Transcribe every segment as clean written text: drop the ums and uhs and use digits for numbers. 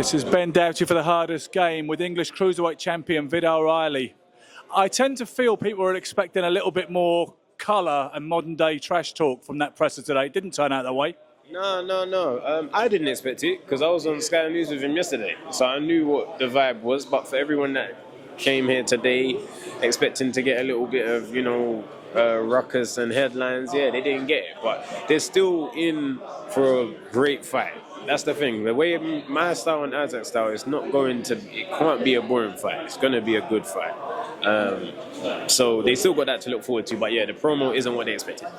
This is Ben Doughty for the hardest game with English cruiserweight champion Vidall Riley. I tend to feel people are expecting a little bit more colour and modern day trash talk from that presser today. It didn't turn out that way. No. I didn't expect it because I was on Sky News with him yesterday. So I knew what the vibe was. But for everyone that came here today expecting to get a little bit of, ruckus and headlines, yeah, they didn't get it. But they're still in for a great fight. That's the thing. The way my style and Isaac's style is it can't be a boring fight. It's going to be a good fight. So they still got that to look forward to. But yeah, the promo isn't what they expected.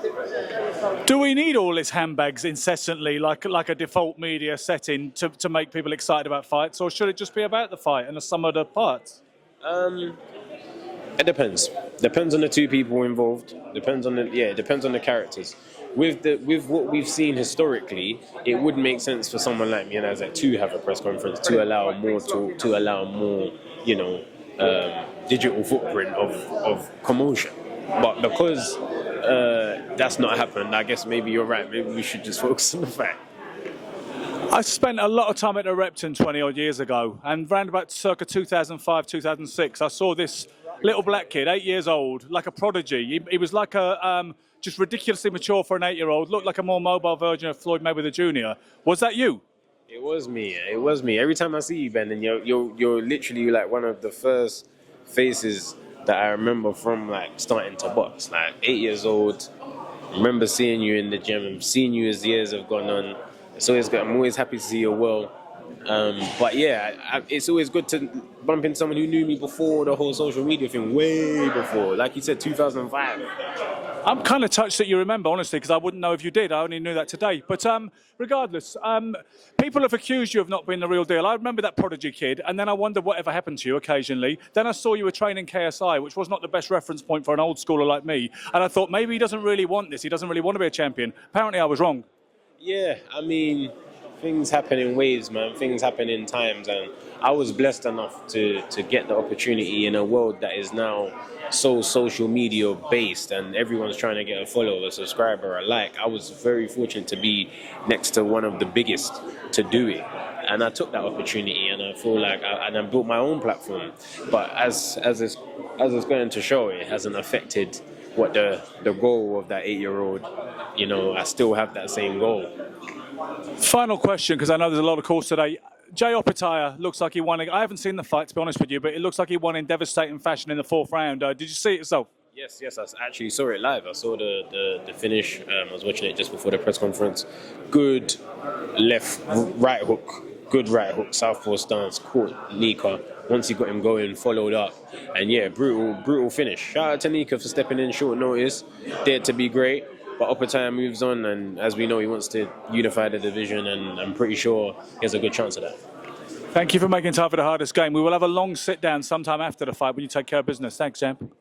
Do we need all this handbags incessantly, like a default media setting, to make people excited about fights? Or should it just be about the fight and the sum of the parts? It depends. Depends on the two people involved. Depends on the characters. With what we've seen historically, it would make sense for someone like me and Isaac to have a press conference to allow more talk, to allow more, digital footprint of commotion. But because that's not happened, I guess maybe you're right. Maybe we should just focus on the fight. I spent a lot of time at the Repton 20 odd years ago, and round about circa 2005, 2006, I saw this little black kid, 8 years old, like a prodigy. He was like just ridiculously mature for an 8-year-old, looked like a more mobile version of Floyd Mayweather Jr. Was that you? It was me. Every time I see you, Ben, and you're literally like one of the first faces that I remember from like starting to box. Like 8 years old, remember seeing you in the gym and seeing you as the years have gone on. I'm always happy to see you well. But yeah, it's always good to bump into someone who knew me before the whole social media thing, way before. Like you said, 2005. I'm kind of touched that you remember, honestly, because I wouldn't know if you did. I only knew that today. But regardless, people have accused you of not being the real deal. I remember that prodigy kid, and then I wondered whatever happened to you occasionally. Then I saw you were training KSI, which was not the best reference point for an old schooler like me. And I thought, maybe he doesn't really want this. He doesn't really want to be a champion. Apparently, I was wrong. Yeah, I mean, things happen in waves, man. Things happen in times, and I was blessed enough to get the opportunity in a world that is now so social media based, and everyone's trying to get a follow, a subscriber, a like. I was very fortunate to be next to one of the biggest to do it, and I took that opportunity, and I feel like I built my own platform. But as it's going to show, it hasn't affected what the goal of that 8-year-old. I still have that same goal. Final question, because I know there's a lot of calls today. Jay Opetaya looks like he won. I haven't seen the fight, to be honest with you, but it looks like he won in devastating fashion in the 4th round. Did you see it yourself? Yes, I actually saw it live. I saw the finish. I was watching it just before the press conference. Good right hook, southpaw stance, caught Nika. Once he got him going, followed up. And yeah, brutal finish. Shout out to Nika for stepping in short notice. Dared to be great. But Opetaya moves on, and as we know, he wants to unify the division, and I'm pretty sure he has a good chance of that. Thank you for making time for the hardest game. We will have a long sit-down sometime after the fight when you take care of business. Thanks, champ.